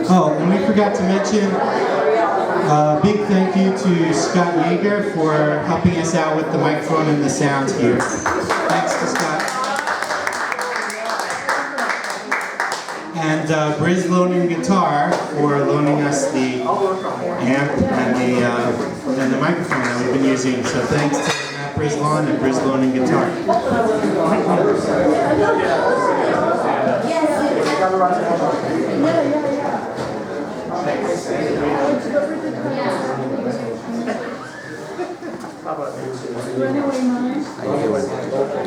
Oh, and we forgot to mention a big thank you to Scott Yeager for helping us out with the microphone and the sound here. Thanks to Scott. And Briz Loaning Guitar for loaning us the amp and the microphone that we've been using. So thanks to Matt Brislon and Briz Loaning Guitar.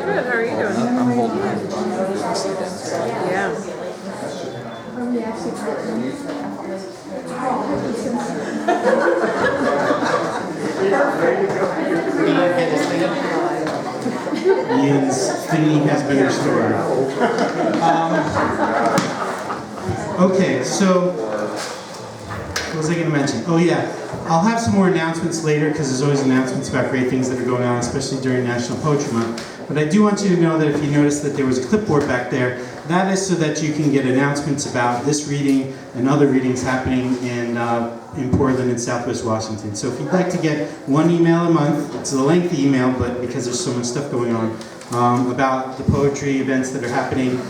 Good, how are you doing? I'm holding it. Yeah. Ian's thingy has been restored. Okay, so what was I going to mention? Oh yeah, I'll have some more announcements later because there's always announcements about great things that are going on, especially during National Poetry Month. But I do want you to know that if you notice that there was a clipboard back there, that is so that you can get announcements about this reading and other readings happening in Portland and Southwest Washington. So if you'd like to get one email a month, it's a lengthy email, but because there's so much stuff going on about the poetry events that are happening,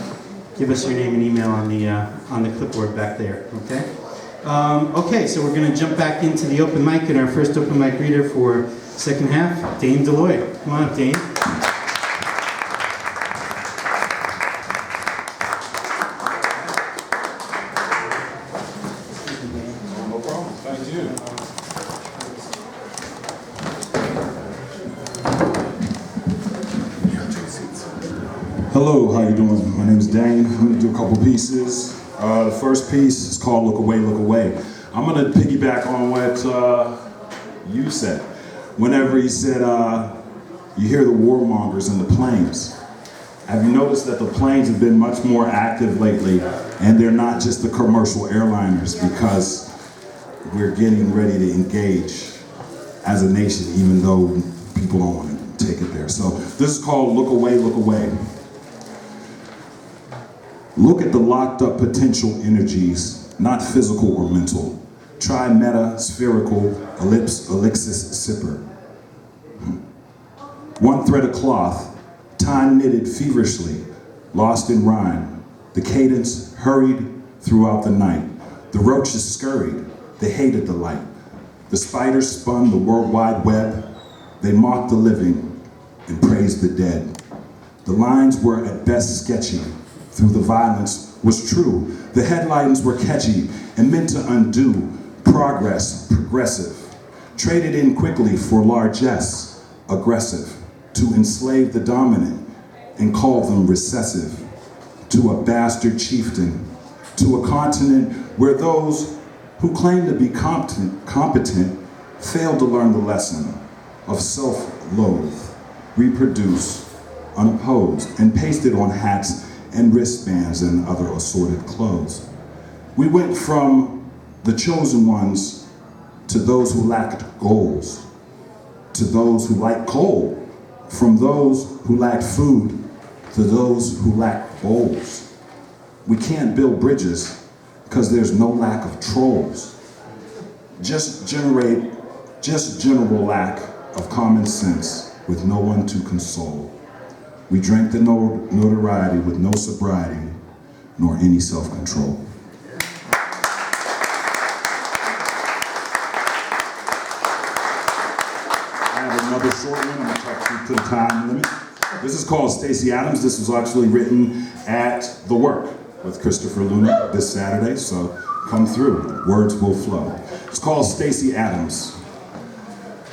give us your name and email on the clipboard back there, okay? Okay, so we're going to jump back into the open mic, and our first open mic reader for second half, Dane Deloy. Come on up, Dane. No problem. Thank you. Hello, how you doing? My name is Dane. I'm going to do a couple pieces. The first piece is called Look Away, Look Away. I'm going to piggyback on what you said. Whenever you said you hear the warmongers in the planes. Have you noticed that the planes have been much more active lately, and they're not just the commercial airliners, because we're getting ready to engage as a nation, even though people don't want to take it there. So this is called Look Away, Look Away. Look at the locked up potential energies, not physical or mental. Try meta, spherical, ellipsis, sipper. One thread of cloth, time knitted feverishly, lost in rhyme. The cadence hurried throughout the night. The roaches scurried, they hated the light. The spiders spun the World Wide Web. They mocked the living and praised the dead. The lines were at best sketchy. Through the violence was true. The headlines were catchy and meant to undo progress, progressive. Traded in quickly for largesse, aggressive. To enslave the dominant and call them recessive. To a bastard chieftain. To a continent where those who claim to be competent fail to learn the lesson of self-loathe, reproduce, unopposed, and pasted on hats and wristbands and other assorted clothes. We went from the chosen ones to those who lacked goals, to those who lacked coal, from those who lacked food to those who lacked bowls. We can't build bridges because there's no lack of trolls. Just general lack of common sense with no one to console. We drank the notoriety with no sobriety, nor any self-control. I have another short one, I'm gonna talk to the time limit. This is called Stacey Adams. This was actually written at The Work with Christopher Luna this Saturday, so come through, words will flow. It's called Stacey Adams.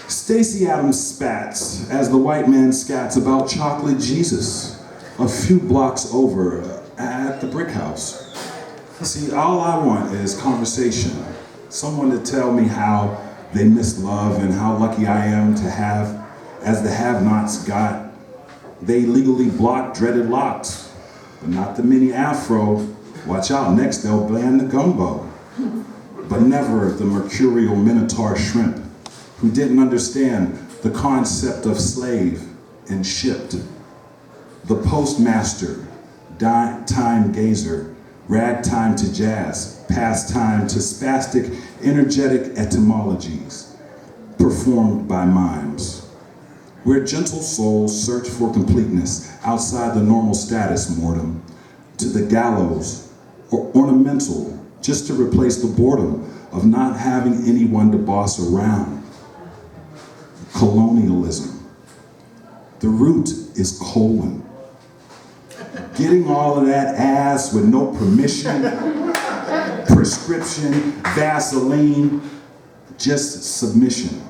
Stacey Adams spats as the white man scats about chocolate Jesus a few blocks over at the brick house. See, all I want is conversation. Someone to tell me how they miss love and how lucky I am to have, as the have-nots got, they legally block dreaded locks, but not the mini afro. Watch out, next they'll ban the gumbo. But never the mercurial minotaur shrimp, who didn't understand the concept of slave and shipped. The postmaster, time gazer, ragtime to jazz, pastime to spastic, energetic etymologies performed by mimes. Where gentle souls search for completeness outside the normal status mortem, to the gallows, or ornamental, just to replace the boredom of not having anyone to boss around. Colonialism. The root is colon. Getting all of that ass with no permission, prescription, Vaseline, just submission.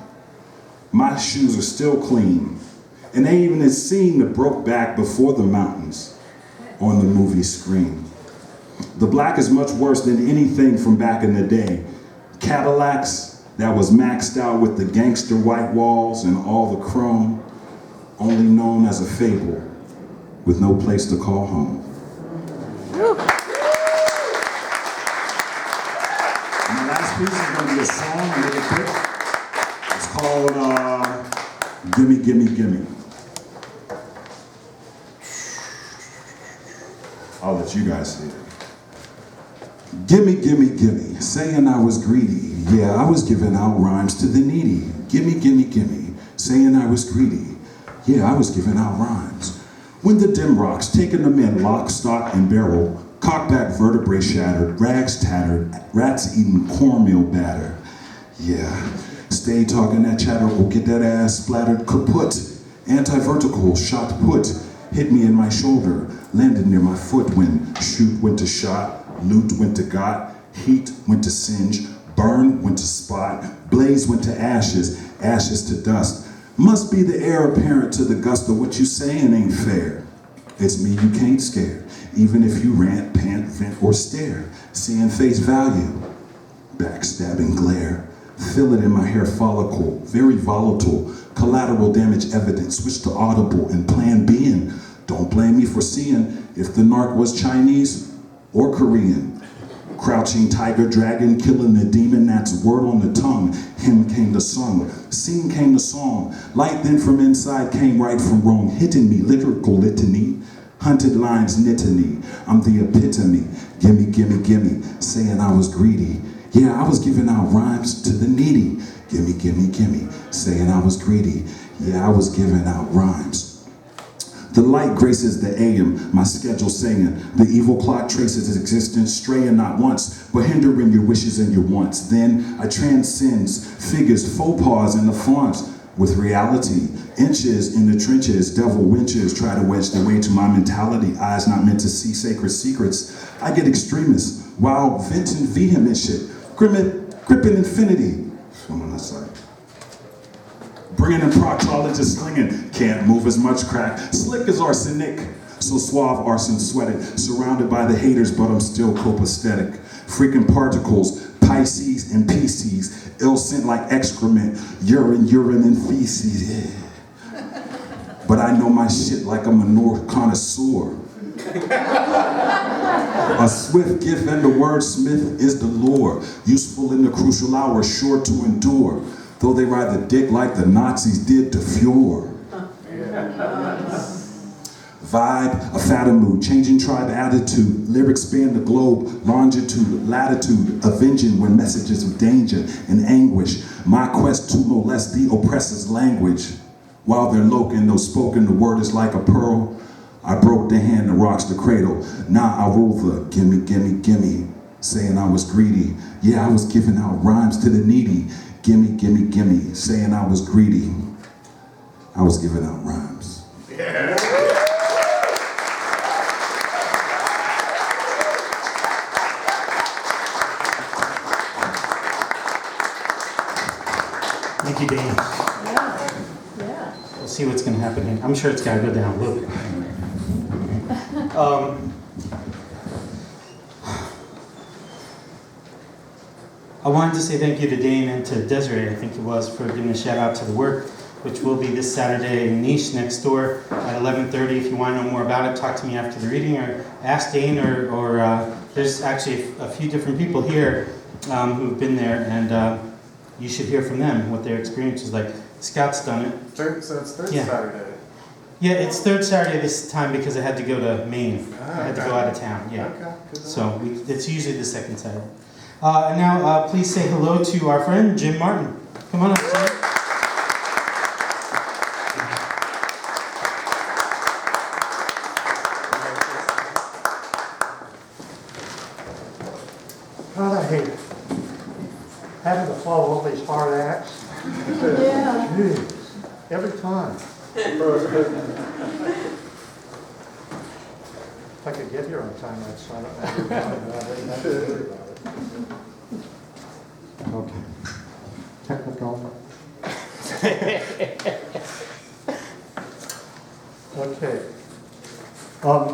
My shoes are still clean, and they even had seen the broke back before the mountains on the movie screen. The black is much worse than anything from back in the day. Cadillacs that was maxed out with the gangster white walls and all the chrome, only known as a fable with no place to call home. And the last piece is going to be a song, really quick. It's called Gimme, Gimme, Gimme. I'll let you guys see it. Gimme, gimme, gimme, saying I was greedy. Yeah, I was giving out rhymes to the needy. Gimme, gimme, gimme, saying I was greedy. Yeah, I was giving out rhymes. When the dim rocks, taking them in lock, stock, and barrel, cockback vertebrae shattered, rags tattered, rats eating cornmeal batter. Yeah, stay talking that chatter, will get that ass splattered kaput. Anti-vertical, shot put, hit me in my shoulder, landed near my foot when shoot went to shot, loot went to got, heat went to singe, burn went to spot, blaze went to ashes, ashes to dust. Must be the heir apparent to the gust of what you saying ain't fair. It's me you can't scare, even if you rant, pant, vent, or stare. Seeing face value, backstabbing glare. Feel it in my hair follicle, very volatile. Collateral damage evidence, switch to audible and plan being. Don't blame me for seeing if the narc was Chinese or Korean. Crouching tiger, dragon, killing the demon, that's word on the tongue. Hymn came the song, scene came the song. Light then from inside came right from wrong, hitting me, lyrical litany. Hunted lines knitting, I'm the epitome. Gimme, gimme, gimme, saying I was greedy. Yeah, I was giving out rhymes to the needy. Gimme, gimme, gimme, saying I was greedy. Yeah, I was giving out rhymes. The light graces the AM, my schedule saying, the evil clock traces its existence, straying not once, but hindering your wishes and your wants. Then I transcends figures, faux pas in the fonts with reality. Inches in the trenches, devil winches try to wedge their way to my mentality. Eyes not meant to see sacred secrets. I get extremist, while venting vehement shit, gripping infinity. I'm on that side. Bringing in proctologists slinging, can't move as much crack. Slick as arsenic, so suave arson sweated. Surrounded by the haters, but I'm still copacetic. Freaking particles, Pisces and Pisces, ill scent like excrement, urine, and feces. Yeah. But I know my shit like a manure connoisseur. A swift gift and the wordsmith is the lore. Useful in the crucial hour, sure to endure. Though they ride the dick like the Nazis did to Fuhrer. Vibe, a fatter mood, changing tribe attitude, lyrics span the globe, longitude, latitude, avenging when messages of danger and anguish. My quest to molest the oppressor's language. While they're loking, though spoken, the word is like a pearl. I broke the hand that rocks the cradle. Now I rule the gimme, gimme, gimme, saying I was greedy. Yeah, I was giving out rhymes to the needy. Gimme, gimme, gimme, saying I was greedy. I was giving out rhymes. Yeah. Thank you, Dane. Yeah. We'll see what's going to happen here. I'm sure it's got to go down a little bit. I wanted to say thank you to Dane and to Desiree, I think it was, for giving a shout out to the work, which will be this Saturday in Niche next door at 11:30. If you want to know more about it, talk to me after the reading or ask Dane or there's actually a few different people here who've been there, and you should hear from them what their experience is like. Scout's done it. So it's third Saturday. Yeah, it's third Saturday this time because I had to go to Maine. I had to go out of town, yeah. Okay, good. So it's usually the second Saturday. And now, please say hello to our friend Jim Martin. Come on up, Jim. God, I hate it. Having to follow all these hard acts. Yeah. Jeez, every time. If I could get here on time, I'd sign up every time. but I wouldn't have to worry about it. Okay. Technical. Okay.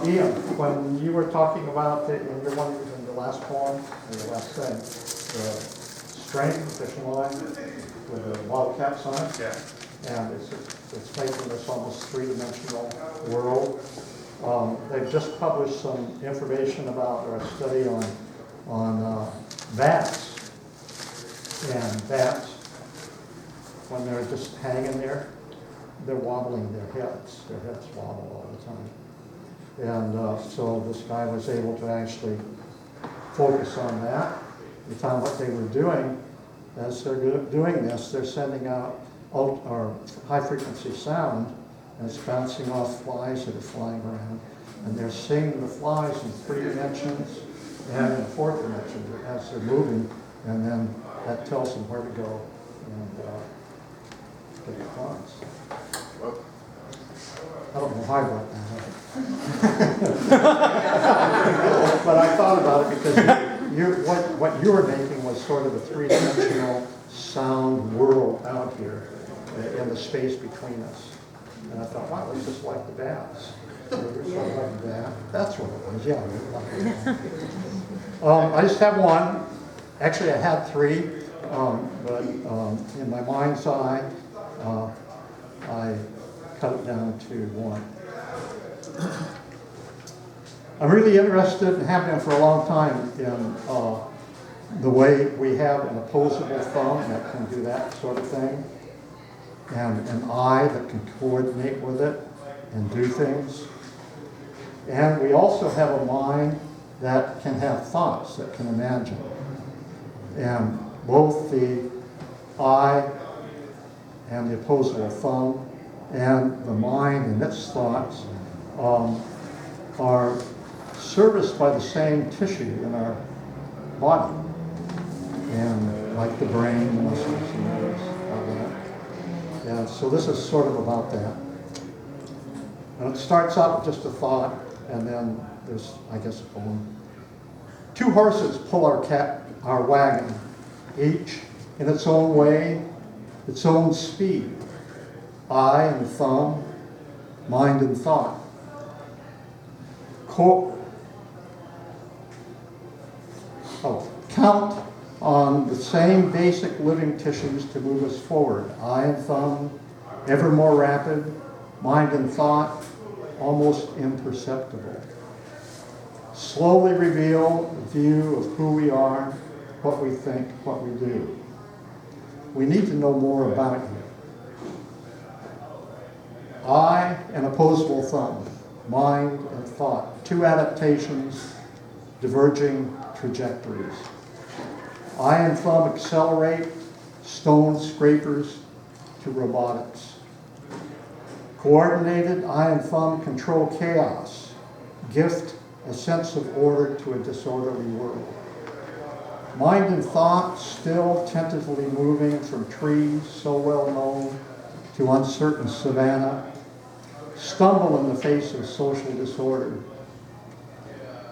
Ian, when you were talking about in the last poem, or the last thing, the string, fish line with the wildcats on it. Yeah. And it's making this almost three-dimensional world. They've just published some information about, or a study on bats. And bats, when they're just hanging there, they're wobbling their heads. Their heads wobble all the time. And so this guy was able to actually focus on that. He found what they were doing. As they're doing this, they're sending out high-frequency sound, and it's bouncing off flies that are flying around. And they're seeing the flies in 3 dimensions and in 4th dimension as they're moving, and then that tells them where to go and get the flies. I don't know how I brought that up. But I thought about it because what you were making was sort of a 3-dimensional sound world out here in the space between us. And I thought, wow, it's just like the bats. So you're sort of like that. That's what it was, yeah. I just have one. Actually, I had 3, but in my mind's eye, I cut it down to 1. I'm really interested and have been for a long time in the way we have an opposable thumb that can do that sort of thing, and an eye that can coordinate with it and do things. And we also have a mind that can have thoughts, that can imagine. And both the eye and the opposable thumb and the mind and its thoughts are serviced by the same tissue in our body, and like the brain, the muscles, and nerves, all that. And so this is sort of about that. And it starts out with just a thought, and then there's, I guess, a poem. 2 horses pull our wagon, each in its own way, its own speed. Eye and thumb, mind and thought. Count on the same basic living tissues to move us forward. Eye and thumb, ever more rapid. Mind and thought, almost imperceptible. Slowly reveal a view of who we are, what we think, what we do. We need to know more about you. Eye and opposable thumb, mind and thought. 2 adaptations, diverging trajectories. Eye and thumb accelerate, stone scrapers to robotics. Coordinated, eye and thumb control chaos, gift a sense of order to a disorderly world. Mind and thought still tentatively moving from trees so well known to uncertain savanna, stumble in the face of social disorder.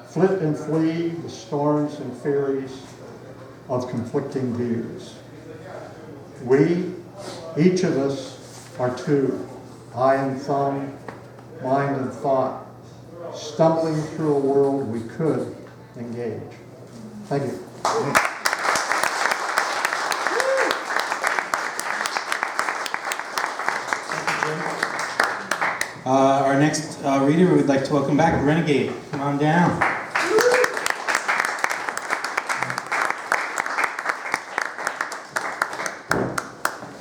Flit and flee the storms and furies of conflicting views. We, each of us, are 2, eye and thumb, mind and thought, stumbling through a world we could engage. Thank you. Our next reader, we would like to welcome back Renegade. Come on down.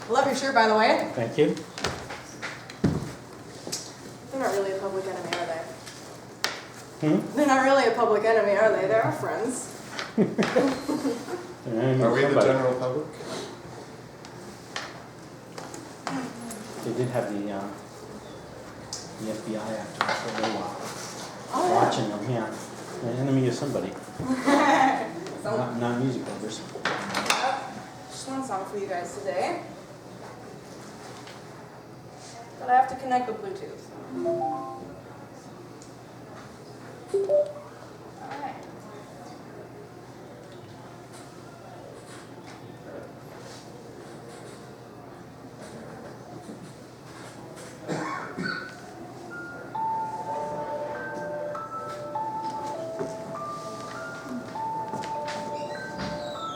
Love your shirt, by the way. Thank you. They're not really a public enemy, are they? Hmm? They're not really a public enemy, are they? They're our friends. Are we the general public? They did have the FBI after us for a little while, Oh, watching them, yeah. They're enemy of somebody, not music lovers. just one song for you guys today. But I have to connect with Bluetooth. Alright.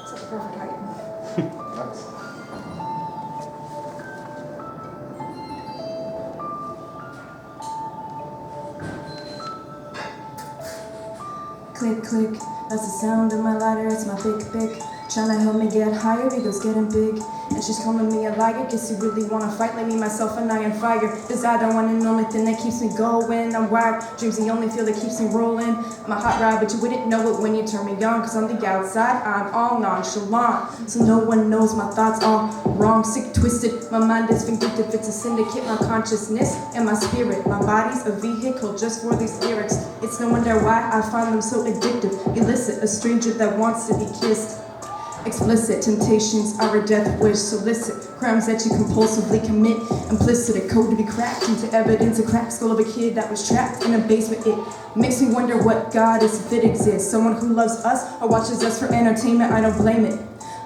It's at the perfect height. Nice. Click, click, that's the sound of my lighter, it's my big. Tryna help me get higher, ego's getting big. And she's calling me a liar, guess you really wanna fight, let me, myself, and I on fire. Desire the one and only thing that keeps me going. I'm wired, dreams the only feel that keeps me rolling. I'm a hot ride, but you wouldn't know it when you turn me on. Cause on the outside, I'm all nonchalant. So no one knows my thoughts are wrong, sick, twisted. My mind is vindictive, it's a syndicate. My consciousness and my spirit. My body's a vehicle just for these lyrics. It's no wonder why I find them so addictive. Illicit, a stranger that wants to be kissed. Explicit temptations are a death wish, solicit crimes that you compulsively commit. Implicit, a code to be cracked into evidence, a cracked skull of a kid that was trapped in a basement. It makes me wonder what God is, if it exists. Someone who loves us or watches us for entertainment, I don't blame it.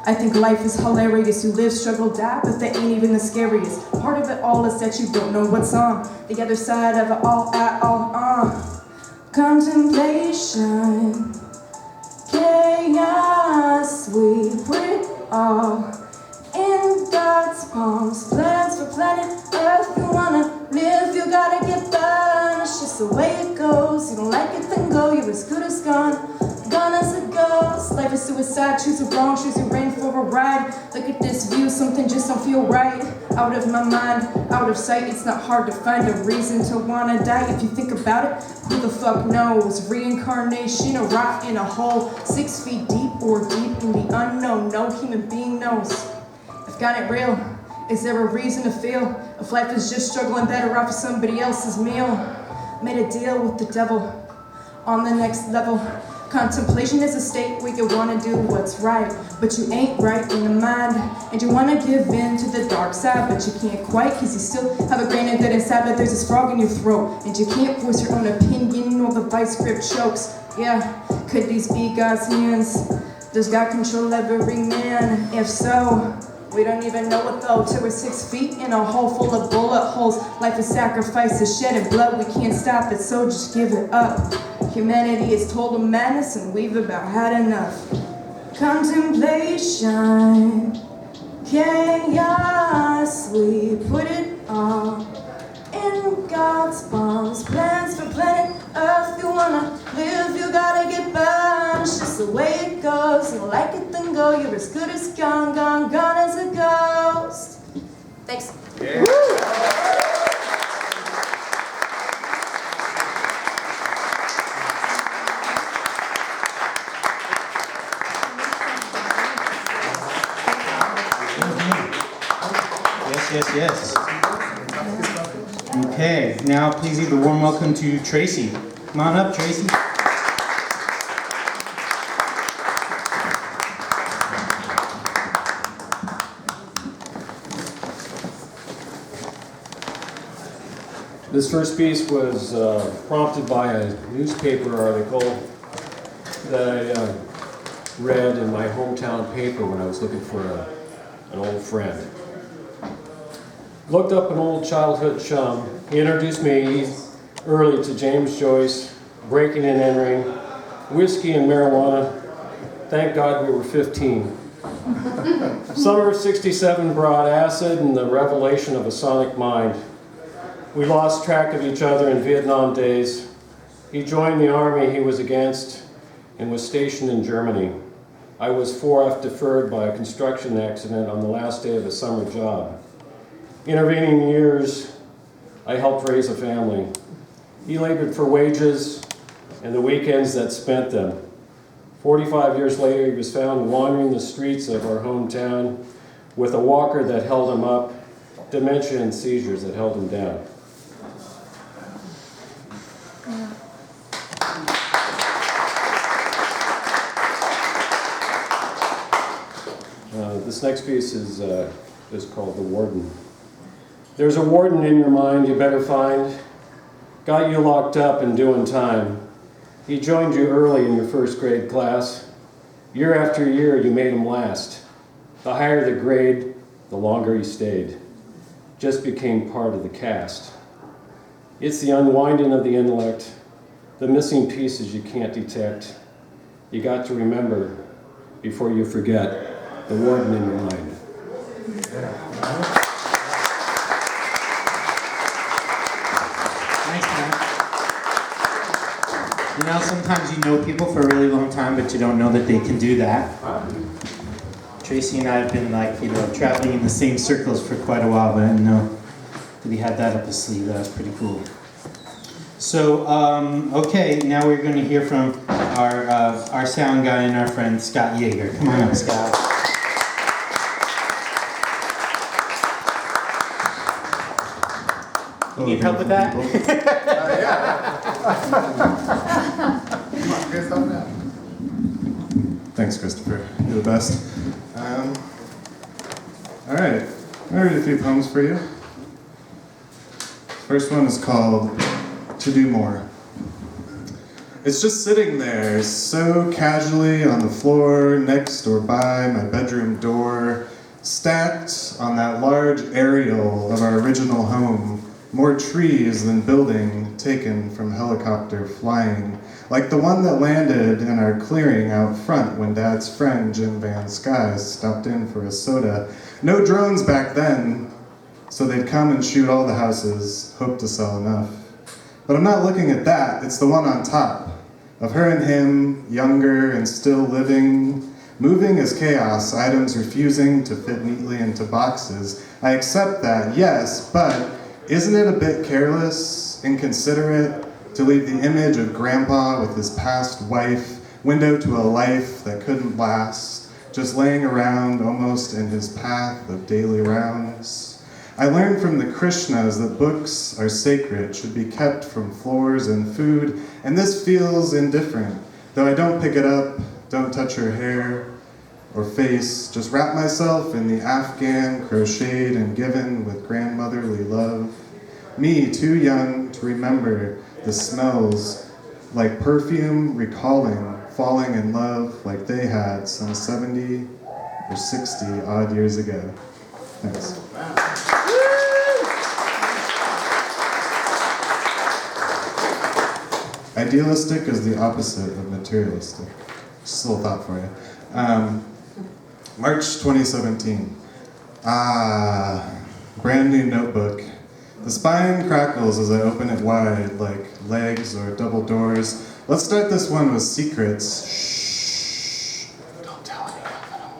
I think life is hilarious. You live, struggle, die, but that ain't even the scariest. Part of it all is that you don't know what's on the other side of it all at all. Contemplation. Chaos, we put it all in God's palms. Plans for planet Earth, you wanna live, you gotta get burned. It's just the way it goes. You don't like it, then go. You're as good as gone. Gone as a ghost. Life is suicide. Choose a wrong, choose your rain for a ride. Look at this view, something just don't feel right. Out of my mind, out of sight. It's not hard to find a reason to wanna die. If you think about it, who the fuck knows? Reincarnation, a rot in a hole, 6 feet deep or deep in the unknown. No human being knows. I've got it real. Is there a reason to feel? If life is just struggling better off of somebody else's meal. Made a deal with the devil on the next level. Contemplation is a state where you want to do what's right, but you ain't right in the mind, and you want to give in to the dark side, but you can't quite, cause you still have a grain of good inside, but there's this frog in your throat, and you can't voice your own opinion or the vice grip chokes. Yeah, could these be God's hands? Does God control every man? If so, we don't even know it though, till we're 6 feet in a hole full of bullet holes. Life is sacrifice, is shedding blood, we can't stop it, so just give it up. Humanity is total madness and we've about had enough. Contemplation, chaos, we put it all in God's palms. Plans for planet Earth, you wanna live, you gotta get burned. It's just the way it goes. You don't like it, then go. You're as good as gone, gone, gone as a ghost. Thanks. Yeah. Yes. Okay, now please give a warm welcome to Tracy. Come on up, Tracy. This first piece was prompted by a newspaper article that I read in my hometown paper when I was looking for an old friend. Looked up an old childhood chum. He introduced me early to James Joyce, breaking and entering, whiskey and marijuana. Thank God we were 15. Summer of '67 brought acid and the revelation of a sonic mind. We lost track of each other in Vietnam days. He joined the army he was against and was stationed in Germany. I was 4F deferred by a construction accident on the last day of a summer job. Intervening years, I helped raise a family. He labored for wages and the weekends that spent them. 45 years later, he was found wandering the streets of our hometown with a walker that held him up, dementia and seizures that held him down. This next piece is called The Warden. There's a warden in your mind you better find. Got you locked up and doing time. He joined you early in your first grade class. Year after year, you made him last. The higher the grade, the longer he stayed. Just became part of the cast. It's the unwinding of the intellect, the missing pieces you can't detect. You got to remember before you forget the warden in your mind. Nice, man. You know, sometimes you know people for a really long time, but you don't know that they can do that. Tracy and I have been traveling in the same circles for quite a while, but I didn't know that he had that up his sleeve. That was pretty cool. So, okay, now we're going to hear from our sound guy and our friend Scott Yeager. Come on up, Scott. You need help with that? Come on, Chris, help me out. Thanks, Christopher. You're the best. All right, I read a few poems for you. First one is called To Do More. It's just sitting there, so casually on the floor, next or by my bedroom door, stacked on that large aerial of our original home, more trees than building taken from helicopter flying, like the one that landed in our clearing out front when Dad's friend Jim Van Skies stopped in for a soda. No drones back then, so they'd come and shoot all the houses, hope to sell enough. But I'm not looking at that, it's the one on top, of her and him, younger and still living, moving as chaos, items refusing to fit neatly into boxes. I accept that, yes, but isn't it a bit careless, inconsiderate, to leave the image of Grandpa with his past wife, window to a life that couldn't last, just laying around almost in his path of daily rounds? I learned from the Krishnas that books are sacred, should be kept from floors and food, and this feels indifferent, though I don't pick it up, don't touch her hair or face, just wrap myself in the Afghan crocheted and given with grandmotherly love. Me, too young to remember the smells, like perfume recalling, falling in love like they had some 70 or 60 odd years ago. Thanks. Idealistic is the opposite of materialistic. Just a little thought for you. March 2017. Brand new notebook. The spine crackles as I open it wide, like legs or double doors. Let's start this one with secrets. Shh. Don't tell anyone that I'm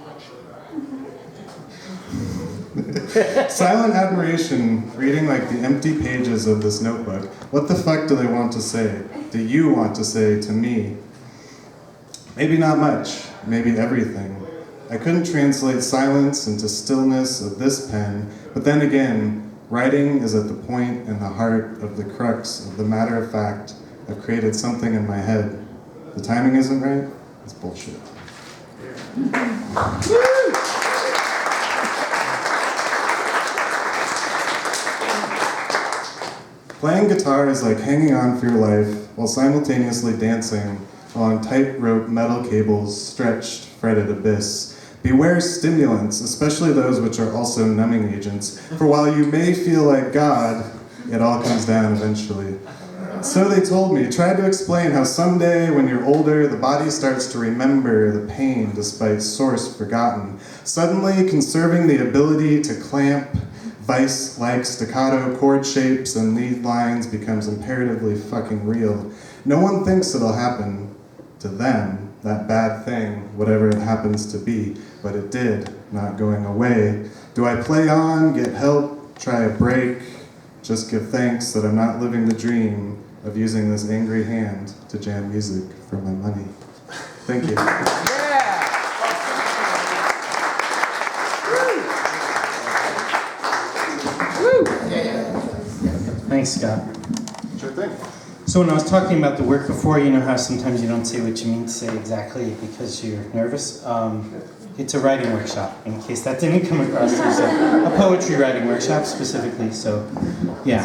watching. Silent admiration, reading like the empty pages of this notebook. What the fuck do they want to say? Do you want to say to me? Maybe not much, maybe everything. I couldn't translate silence into stillness of this pen, but then again, writing is at the point in the heart of the crux of the matter of fact. I've created something in my head. The timing isn't right, it's bullshit. Playing guitar is like hanging on for your life while simultaneously dancing along tightrope metal cables stretched, fretted abyss. Beware stimulants, especially those which are also numbing agents, for while you may feel like God, it all comes down eventually. So they told me, tried to explain how someday when you're older, the body starts to remember the pain despite source forgotten, suddenly conserving the ability to clamp. Vice-like staccato chord shapes and lead lines becomes imperatively fucking real. No one thinks it'll happen to them, that bad thing, whatever it happens to be, but it did, not going away. Do I play on, get help, try a break, just give thanks that I'm not living the dream of using this angry hand to jam music for my money? Thank you. Thanks, Scott. Sure thing. So when I was talking about the work before, you know how sometimes you don't say what you mean to say exactly because you're nervous? It's a writing workshop, in case that didn't come across. There's a poetry writing workshop specifically, so yeah.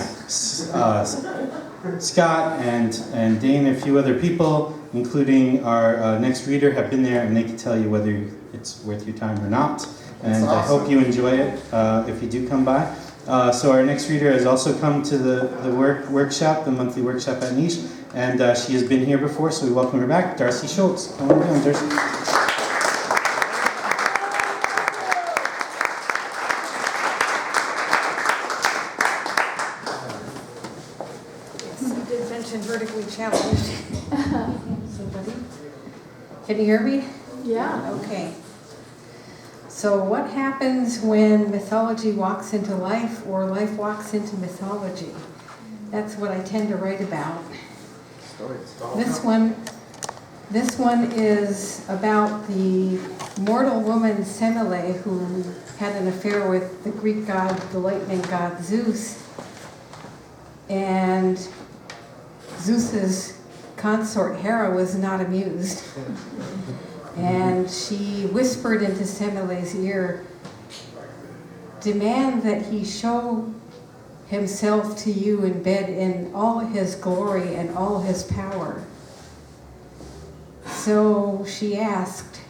Scott and Dane and a few other people, including our next reader, have been there, and they can tell you whether it's worth your time or not. And I hope you enjoy it if you do come by. So our next reader has also come to the workshop, the monthly workshop at Niche, and she has been here before, so we welcome her back, Darcy Schultz. Come on down, Darcy. You did mention vertically challenged. Somebody? Can you hear me? Yeah. Okay. So what happens when mythology walks into life or life walks into mythology? That's what I tend to write about. This one is about the mortal woman Semele who had an affair with the Greek god, the lightning god Zeus. And Zeus's consort Hera was not amused. And she whispered into Semele's ear, "Demand that he show himself to you in bed in all his glory and all his power." So she asked.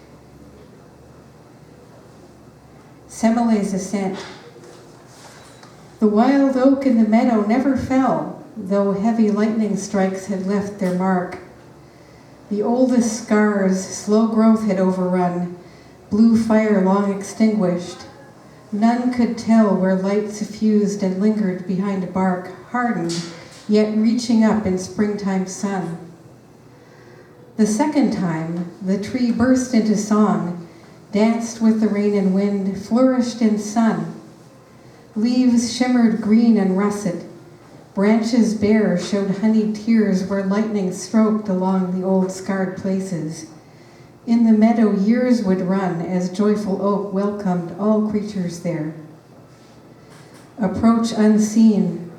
Semele's ascent. The wild oak in the meadow never fell, though heavy lightning strikes had left their mark. The oldest scars slow growth had overrun, blue fire long extinguished. None could tell where light suffused and lingered behind a bark, hardened, yet reaching up in springtime sun. The second time, the tree burst into song, danced with the rain and wind, flourished in sun. Leaves shimmered green and russet. Branches bare showed honeyed tears where lightning stroked along the old scarred places. In the meadow years would run as joyful oak welcomed all creatures there. Approach unseen,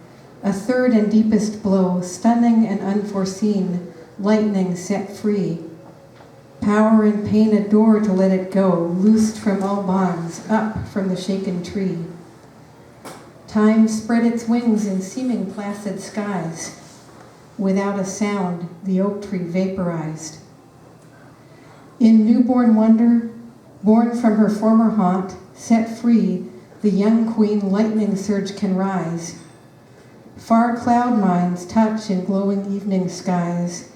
a third and deepest blow, stunning and unforeseen, lightning set free. Power and pain adore to let it go, loosed from all bonds, up from the shaken tree. Time spread its wings in seeming placid skies. Without a sound, the oak tree vaporized. In newborn wonder, born from her former haunt, set free, the young queen lightning surge can rise. Far cloud minds touch in glowing evening skies,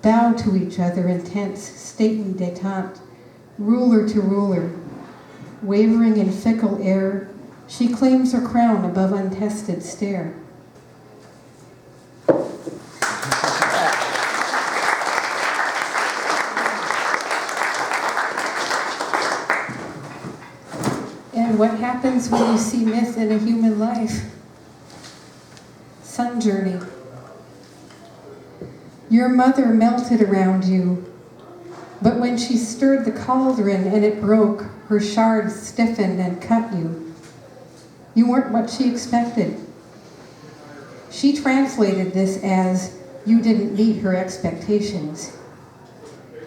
bow to each other in tense, stately detente, ruler to ruler. Wavering in fickle air, she claims her crown above untested stare. And what happens when you see myth in a human life? Sun journey. Your mother melted around you, but when she stirred the cauldron and it broke, her shards stiffened and cut you. You weren't what she expected. She translated this as, you didn't meet her expectations.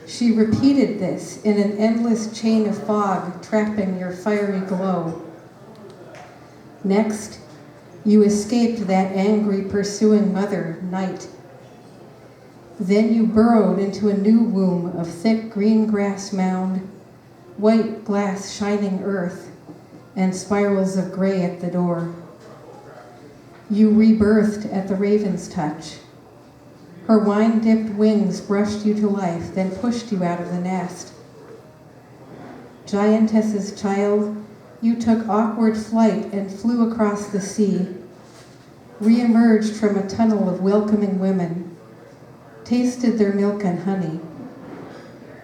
She repeated this in an endless chain of fog, trapping your fiery glow. Next, you escaped that angry, pursuing mother, night. Then you burrowed into a new womb of thick green grass mound, white glass shining earth, and spirals of gray at the door. You rebirthed at the raven's touch. Her wine-dipped wings brushed you to life, then pushed you out of the nest. Giantess's child, you took awkward flight and flew across the sea, re-emerged from a tunnel of welcoming women, tasted their milk and honey,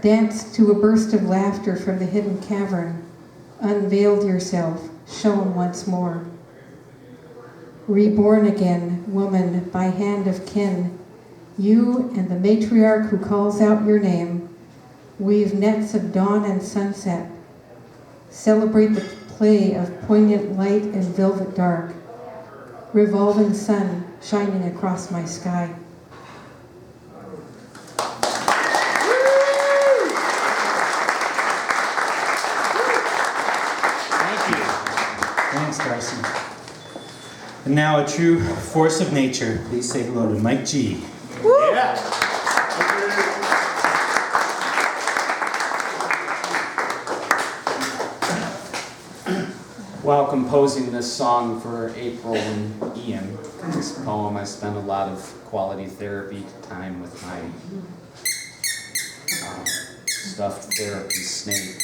danced to a burst of laughter from the hidden cavern, unveiled yourself, shone once more. Reborn again, woman, by hand of kin, you and the matriarch who calls out your name, weave nets of dawn and sunset, celebrate the play of poignant light and velvet dark, revolving sun shining across my sky. Thanks, Darcy. And now a true force of nature. Please say hello to Mike G. Yeah. While composing this song for April and Ian, this poem, I spent a lot of quality therapy time with my stuffed therapy snake.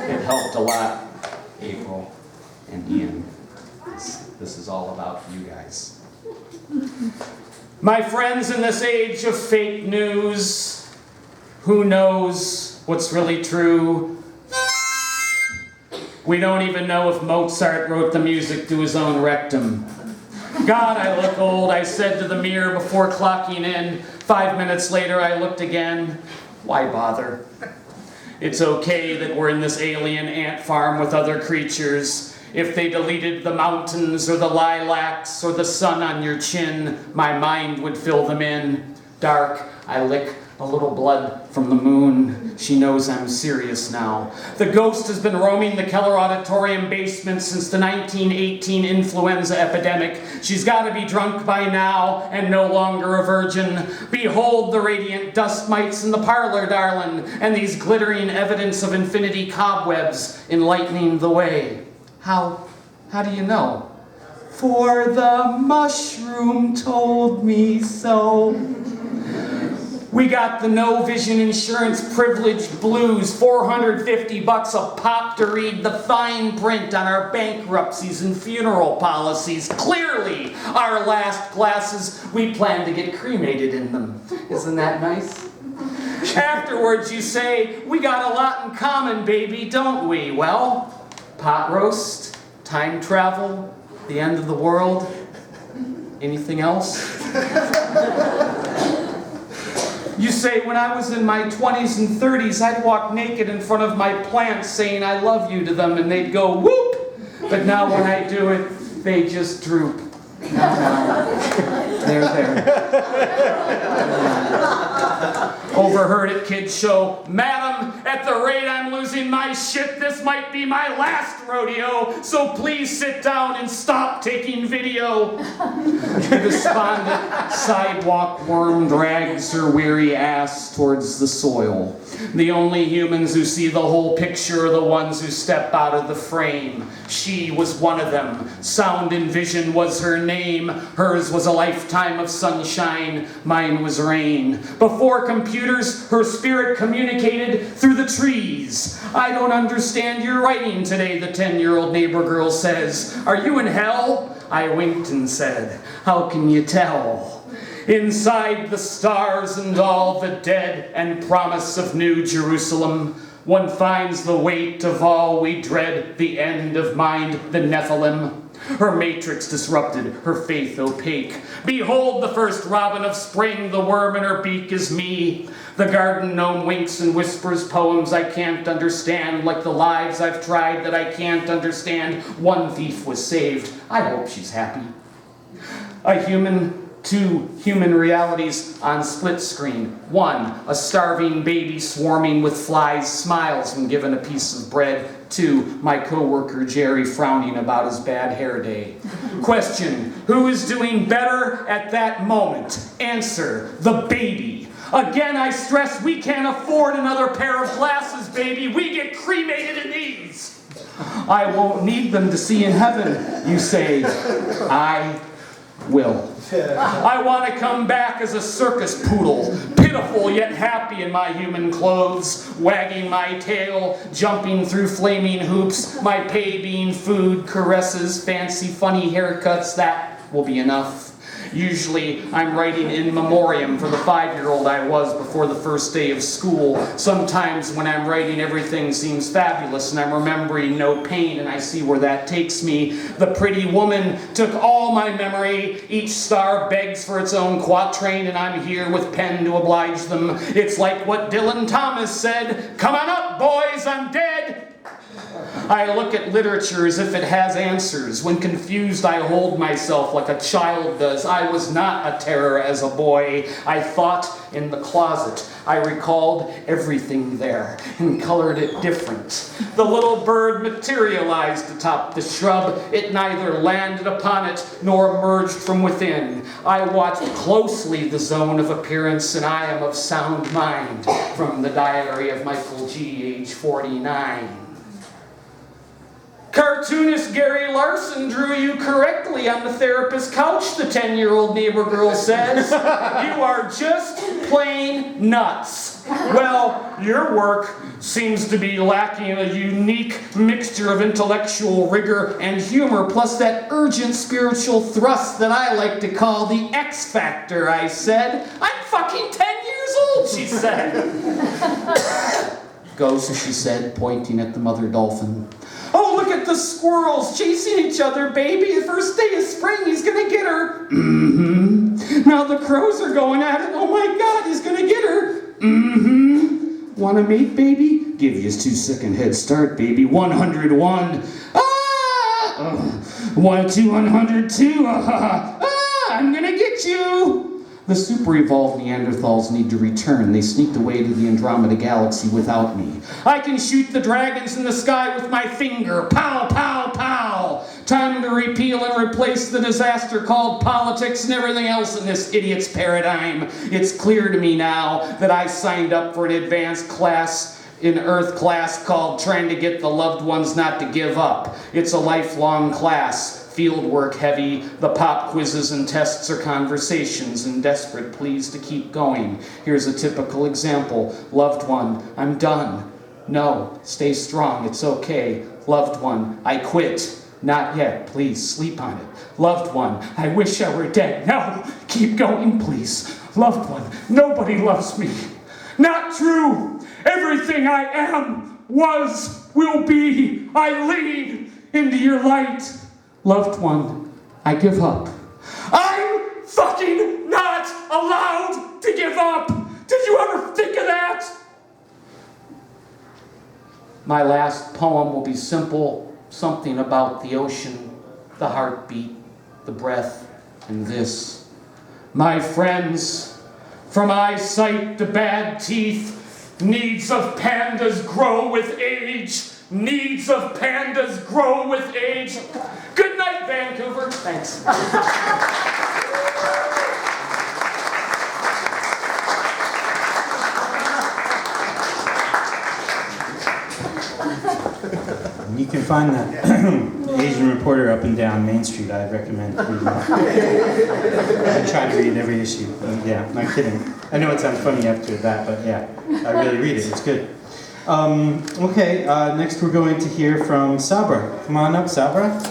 It helped a lot, April and Ian. This is all about you guys. My friends, in this age of fake news, who knows what's really true? We don't even know if Mozart wrote the music to his own rectum. God, I look old, I said to the mirror before clocking in. 5 minutes later, I looked again. Why bother? It's okay that we're in this alien ant farm with other creatures. If they deleted the mountains or the lilacs or the sun on your chin, my mind would fill them in. Dark, I lick a little blood from the moon. She knows I'm serious now. The ghost has been roaming the Keller Auditorium basement since the 1918 influenza epidemic. She's got to be drunk by now and no longer a virgin. Behold the radiant dust mites in the parlor, darling, and these glittering evidence of infinity cobwebs enlightening the way. How do you know? For the mushroom told me so. We got the no vision insurance privileged blues, $450 a pop to read the fine print on our bankruptcies and funeral policies. Clearly, our last glasses, we plan to get cremated in them. Isn't that nice? Afterwards, you say, we got a lot in common, baby, don't we? Well, pot roast, time travel, the end of the world. Anything else? You say, when I was in my 20s and 30s, I'd walk naked in front of my plants saying I love you to them, and they'd go, whoop! But now when I do it, they just droop. There. Overheard at kids' show, Madam, at the rate I'm losing my shit, this might be my last rodeo, so please sit down and stop taking video. The despondent sidewalk worm drags her weary ass towards the soil. The only humans who see the whole picture are the ones who step out of the frame. She was one of them. Sound and vision was her name. Hers was a lifetime of sunshine. Mine was rain. Before computers, her spirit communicated through the trees. I don't understand your writing today, the 10-year-old neighbor girl says. Are you in hell? I winked and said, how can you tell? Inside the stars and all the dead and promise of New Jerusalem, one finds the weight of all we dread, the end of mind, the Nephilim. Her matrix disrupted, her faith opaque. Behold the first robin of spring, the worm in her beak is me. The garden gnome winks and whispers poems I can't understand, like the lives I've tried that I can't understand. One thief was saved. I hope she's happy. A human, two human realities on split screen. One, a starving baby swarming with flies smiles when given a piece of bread. Two, my coworker Jerry frowning about his bad hair day. Question, who is doing better at that moment? Answer, the baby. Again, I stress we can't afford another pair of glasses, baby. We get cremated in these. I won't need them to see in heaven, you say. I will. I want to come back as a circus poodle, pitiful yet happy in my human clothes, wagging my tail, jumping through flaming hoops, my pay being food, caresses, fancy, funny haircuts. That will be enough. Usually I'm writing in memoriam for the 5-year-old I was before the first day of school. Sometimes when I'm writing, everything seems fabulous and I'm remembering no pain, and I see where that takes me. The pretty woman took all my memory. Each star begs for its own quatrain, and I'm here with pen to oblige them. It's like what Dylan Thomas said, "Come on up, boys, I'm dead." I look at literature as if it has answers. When confused, I hold myself like a child does. I was not a terror as a boy. I thought in the closet. I recalled everything there and colored it different. The little bird materialized atop the shrub. It neither landed upon it nor emerged from within. I watched closely the zone of appearance, and I am of sound mind. From the diary of Michael G., age 49. Cartoonist Gary Larson drew you correctly on the therapist's couch, the 10-year-old neighbor girl says. You are just plain nuts. Well, your work seems to be lacking a unique mixture of intellectual rigor and humor, plus that urgent spiritual thrust that I like to call the X Factor, I said. I'm fucking 10 years old, she said. Ghost, she said, pointing at the mother dolphin. Oh, look at the squirrels chasing each other, baby. The first day of spring, he's gonna get her. Mm-hmm. Now the crows are going at it. Oh my God, he's gonna get her. Mm-hmm. Wanna mate, baby? Give you a 2-second head start, baby. 101. Ah! 102. Ah! I'm gonna get you. The super-evolved Neanderthals need to return. They sneaked away to the Andromeda Galaxy without me. I can shoot the dragons in the sky with my finger. Pow, pow, pow. Time to repeal and replace the disaster called politics and everything else in this idiot's paradigm. It's clear to me now that I signed up for an advanced class in Earth class called Trying to Get the Loved Ones Not to Give Up. It's a lifelong class. Field work heavy, the pop quizzes and tests are conversations and desperate pleas to keep going. Here's a typical example. Loved one, I'm done. No, stay strong, it's okay. Loved one, I quit. Not yet, please, sleep on it. Loved one, I wish I were dead. No, keep going, please. Loved one, nobody loves me. Not true. Everything I am, was, will be, I lead into your light. Loved one, I give up. I'm fucking not allowed to give up. Did you ever think of that? My last poem will be simple, something about the ocean, the heartbeat, the breath, and this. My friends, from eyesight to bad teeth, needs of pandas grow with age. Needs of pandas grow with age. Good night, Vancouver. Thanks. You can find that Asian Reporter up and down Main Street. I recommend reading it. I try to read every issue. Yeah, not kidding. I know it sounds funny after that, but yeah, I really read it. It's good. Okay, next we're going to hear from Sabra. Come on up, Sabra.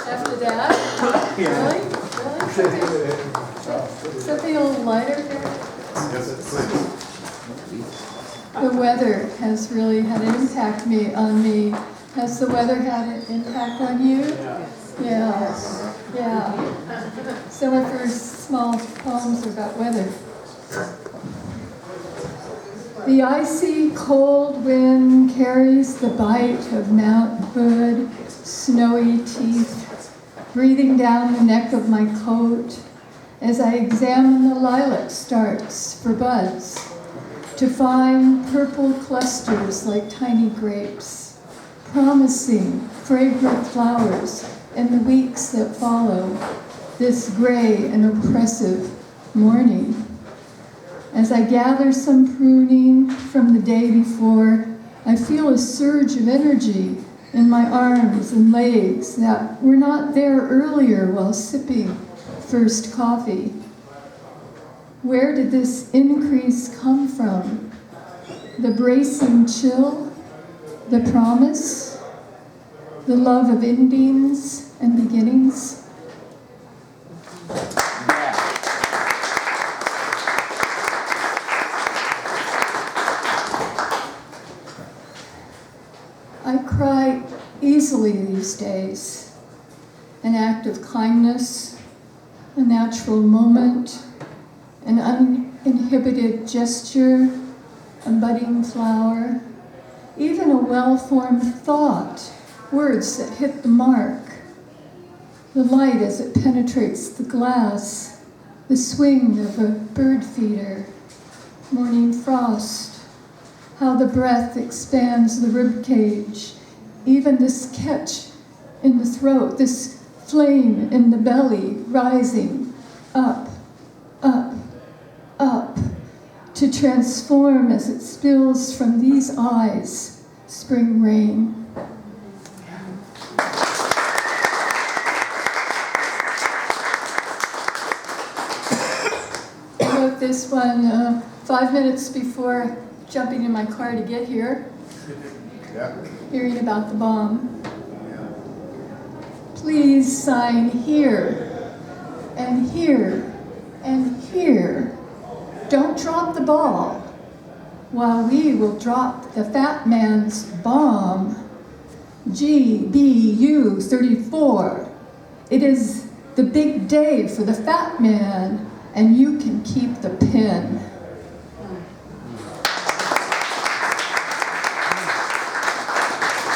After that? Really? Really? Something a little lighter there? The weather has really had an impact on me. Has the weather had an impact on you? Yeah. Yeah. Some of her small poems are about weather. The icy, cold wind carries the bite of Mount Hood, snowy teeth, breathing down the neck of my coat as I examine the lilac starts for buds, to find purple clusters like tiny grapes, promising fragrant flowers in the weeks that follow this gray and oppressive morning. As I gather some pruning from the day before, I feel a surge of energy in my arms and legs that were not there earlier while sipping first coffee. Where did this increase come from? The bracing chill? The promise? the love of endings and beginnings. I cry easily these days. An act of kindness, a natural moment, an uninhibited gesture, a budding flower, even a well-formed thought, words that hit the mark. The light as it penetrates the glass, the swing of a bird feeder, morning frost, how the breath expands the rib cage, even this catch in the throat, this flame in the belly rising up, up, up, to transform as it spills from these eyes, spring rain. I wrote this one 5 minutes before jumping in my car to get here, hearing about the bomb. Please sign here, and here, and here. Don't drop the ball, while we will drop the fat man's bomb. GBU 34. It is the big day for the fat man, and you can keep the pin.